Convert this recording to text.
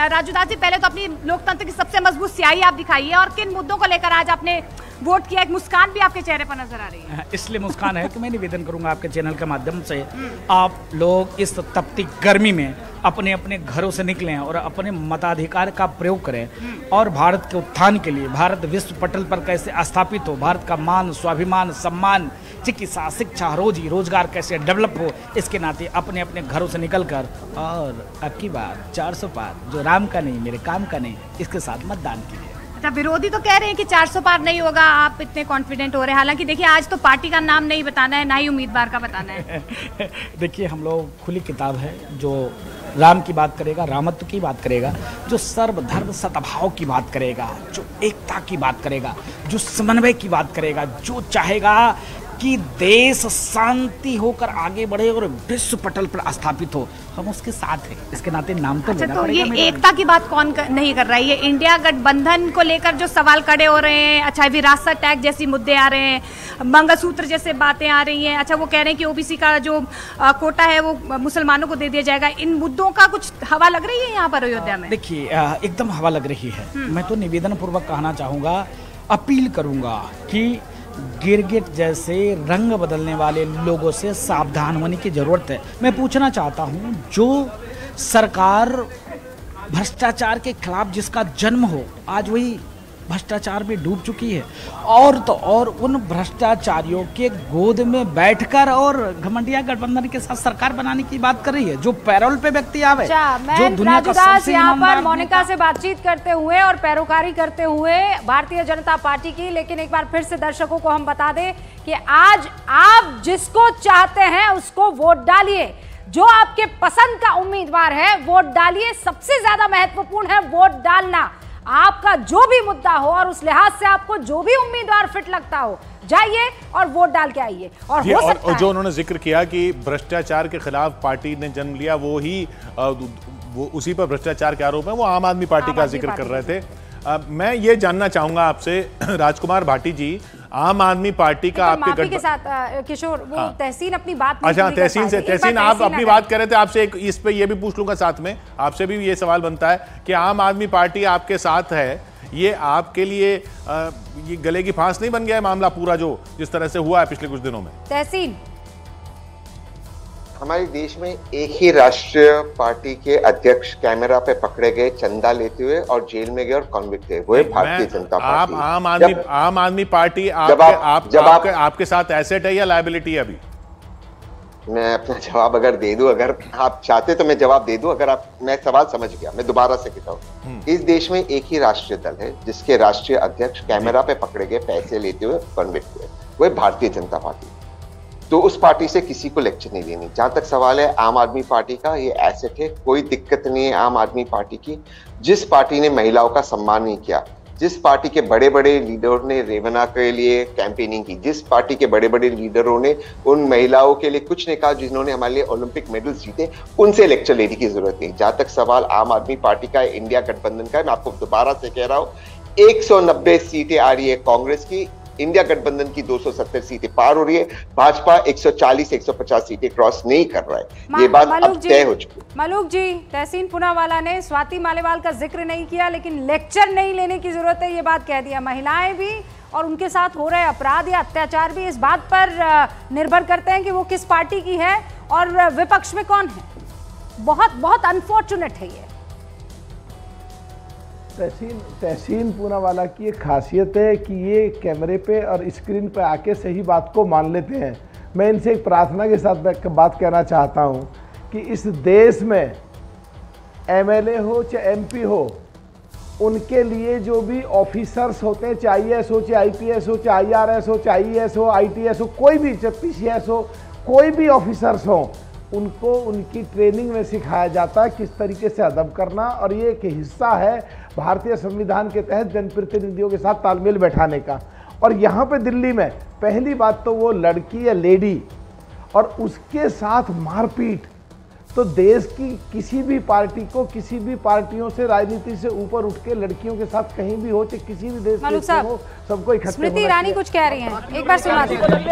राजू दास जी, पहले तो अपनी लोकतंत्र की सबसे मजबूत स्याही आप दिखाइए और किन मुद्दों को लेकर आज आपने वोट किया। एक मुस्कान भी आपके चेहरे पर नजर आ रही है। इसलिए मुस्कान है कि मैं निवेदन करूंगा आपके चैनल के माध्यम से, आप लोग इस तपती गर्मी में अपने अपने घरों से निकलें और अपने मताधिकार का प्रयोग करें और भारत के उत्थान के लिए, भारत विश्व पटल पर कैसे स्थापित हो, भारत का मान, स्वाभिमान, सम्मान, चिकित्सा, शिक्षा, रोजगार कैसे डेवलप हो, इसके नाते अपने अपने घरों से निकलकर और अब की बार 400 पार जो राम का नहीं मेरे काम का नहीं, इसके साथ मतदान कीजिए। अच्छा, विरोधी तो कह रहे हैं कि 400 पार नहीं होगा, आप इतने कॉन्फिडेंट हो रहे हैं। हालांकि देखिए, आज तो पार्टी का नाम नहीं बताना है, ना ही उम्मीदवार का बताना है। देखिए, हम लोग खुली किताब है, जो राम की बात करेगा, रामत्व की बात करेगा, जो सर्वधर्म सद्भाव की बात करेगा, जो एकता की बात करेगा, जो समन्वय की बात करेगा, जो चाहेगा कि देश शांति होकर आगे बढ़े और विश्व पटल पर स्थापित हो, हम उसके साथ हैं। इसके नाते नाम तो लेना पड़ेगा। ये एकता की बात कौन नहीं कर रहा है? ये इंडिया गठबंधन को लेकर जो सवाल खड़े हो रहे हैं, अच्छा विरासत टैक्स जैसी मुद्दे आ रहे हैं, मंगलसूत्र जैसे बातें आ रही हैं, अच्छा वो कह रहे हैं कि ओबीसी का जो कोटा है वो मुसलमानों को दे दिया जाएगा, इन मुद्दों का कुछ हवा लग रही है यहाँ पर अयोध्या में? देखिए, एकदम हवा लग रही है। मैं तो निवेदन पूर्वक कहना चाहूँगा, अपील करूँगा कि गिरगिट जैसे रंग बदलने वाले लोगों से सावधान होने की जरूरत है। मैं पूछना चाहता हूं, जो सरकार भ्रष्टाचार के खिलाफ जिसका जन्म हो, आज वही भ्रष्टाचार में डूब चुकी है और तो और उन भ्रष्टाचारियों के गोद में बैठकर और घमंडिया गठबंधन के साथ सरकार बनाने की बात कर रही है, जो पैरोल पे व्यक्ति आवे। जो दुनिया का सबसे यहाँ पर मोनिका से बातचीत करते हुए और पैरोकारी करते हुए भारतीय जनता पार्टी की, लेकिन एक बार फिर से दर्शकों को हम बता दें कि आज आप जिसको चाहते हैं उसको वोट डालिए, जो आपके पसंद का उम्मीदवार है वोट डालिए। सबसे ज्यादा महत्वपूर्ण है वोट डालना। आपका जो भी मुद्दा हो और उस लिहाज से आपको जो भी उम्मीदवार फिट लगता हो, जाइए और वोट डाल के आइए। और जो उन्होंने जिक्र किया कि भ्रष्टाचार के खिलाफ पार्टी ने जन्म लिया, वो उसी पर भ्रष्टाचार के आरोप है, वो आम आदमी पार्टी का जिक्र कर रहे थे। मैं ये जानना चाहूंगा आपसे, राजकुमार भाटी जी, आम आदमी पार्टी का आपके के साथ किशोर, वो तहसीन अपनी बात अच्छा तहसीन आप अपनी बात कर रहे थे, आपसे एक इस पे ये भी पूछ लूंगा, साथ में आपसे भी ये सवाल बनता है कि आम आदमी पार्टी आपके साथ है, ये आपके लिए ये गले की फांस नहीं बन गया है मामला पूरा, जो जिस तरह से हुआ है पिछले कुछ दिनों में? तहसीन, हमारे देश में एक ही राष्ट्रीय पार्टी के अध्यक्ष कैमरा पे पकड़े गए चंदा लेते हुए और जेल में गए और कॉन्विक्ट हुए, वो है भारतीय जनता पार्टी। आम आदमी पार्टी आपके साथ एसेट है या लायबिलिटी है? अभी मैं अपना जवाब अगर दे दूं, अगर आप चाहते तो मैं जवाब दे दूं, अगर मैं सवाल समझ गया, मैं दोबारा से कहता हूँ। इस देश में एक ही राष्ट्रीय दल है जिसके राष्ट्रीय अध्यक्ष कैमरा पे पकड़े गए पैसे लेते हुए कॉन्विक्ट हुए, वो है भारतीय जनता पार्टी। तो उस पार्टी से किसी को लेक्चर नहीं देनी। जहां तक सवाल है आम आदमी पार्टी का, ये एसेट है, कोई दिक्कत नहीं है आम आदमी पार्टी की। जिस पार्टी ने महिलाओं का सम्मान नहीं किया, जिस पार्टी के बड़े बड़े लीडरों ने रेवन्ना के लिए कैंपेनिंग की, जिस पार्टी के बड़े बड़े लीडरों ने उन महिलाओं के लिए कुछ नहीं कहा जिन्होंने हमारे लिए ओलंपिक मेडल्स जीते, उनसे लेक्चर लेने की जरूरत नहीं। जहां तक सवाल आम आदमी पार्टी का, इंडिया गठबंधन का है, मैं आपको दोबारा से कह रहा हूँ, 190 सीटें आ रही है कांग्रेस की, इंडिया गठबंधन की 270 सीटें पार हो रही है, भाजपा 140-150 सीटें क्रॉस नहीं कर रहा है। ये बात अब तय हो चुकी है। मलूक जी, तहसीन पूनावाला ने स्वाति मालेवाल का जिक्र नहीं किया, लेकिन लेक्चर नहीं लेने की जरूरत है ये बात कह दिया। महिलाएं भी और उनके साथ हो रहे अपराध या अत्याचार भी इस बात पर निर्भर करते हैं कि वो किस पार्टी की है और विपक्ष में कौन है। बहुत बहुत अनफॉर्चुनेट है ये। तहसीन पूनावाला की एक खासियत है कि ये कैमरे पे और स्क्रीन पे आके सही बात को मान लेते हैं। मैं इनसे एक प्रार्थना के साथ बात कहना चाहता हूँ कि इस देश में एमएलए हो चाहे एमपी हो, उनके लिए जो भी ऑफिसर्स होते हैं, चाहे आईएएस हो चाहे आईपीएस हो चाहे आईआरएस हो चाहे आईएएस हो आईटीएस हो, कोई भी, चाहे पीसीएस हो, कोई भी ऑफिसर्स हो, उनको उनकी ट्रेनिंग में सिखाया जाता है किस तरीके से अदब करना, और ये एक हिस्सा है भारतीय संविधान के तहत जनप्रतिनिधियों के साथ तालमेल बैठाने का। और यहाँ पे दिल्ली में पहली बात तो वो लड़की या लेडी और उसके साथ मारपीट, तो देश की किसी भी पार्टी को, किसी भी पार्टियों से, राजनीति से ऊपर उठ के लड़कियों के साथ कहीं भी हो, चाहे किसी भी देश में हो, सबको इकट्ठे। स्मृति ईरानी कुछ कह रही हैं, एक बार सुना दीजिए।